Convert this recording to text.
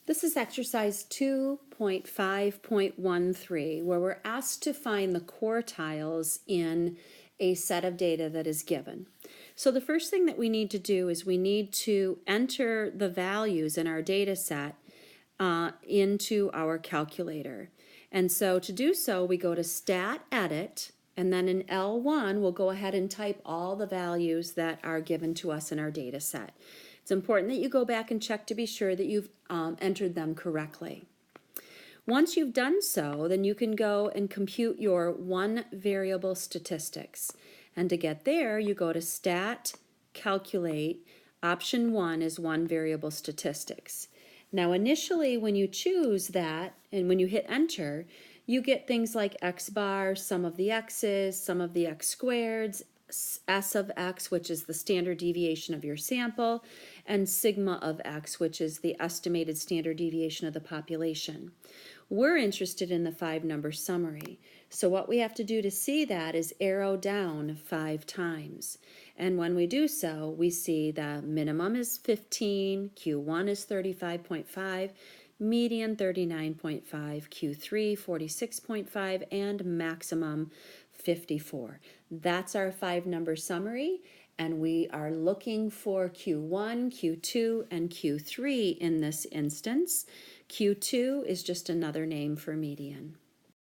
This is exercise 2.5.13, where we're asked to find the quartiles in a set of data that is given. So the first thing that we need to do is we need to enter the values in our data set into our calculator. And so to do so, we go to Stat Edit, and then in L1, we'll go ahead and type all the values that are given to us in our data set. It's important that you go back and check to be sure that you've entered them correctly. Once you've done so, then you can go and compute your one variable statistics. And to get there, you go to Stat, Calculate. Option 1 is one variable statistics. Now initially when you choose that and when you hit enter, you get things like x bar, sum of the x's, sum of the x squareds, S of x, which is the standard deviation of your sample, and sigma of x, which is the estimated standard deviation of the population. We're interested in the 5-number summary. So what we have to do to see that is arrow down 5 times. And when we do so, we see the minimum is 15, Q1 is 35.5, median 39.5, Q3 46.5, and maximum 54. That's our 5-number summary, and we are looking for Q1, Q2, and Q3 in this instance. Q2 is just another name for median.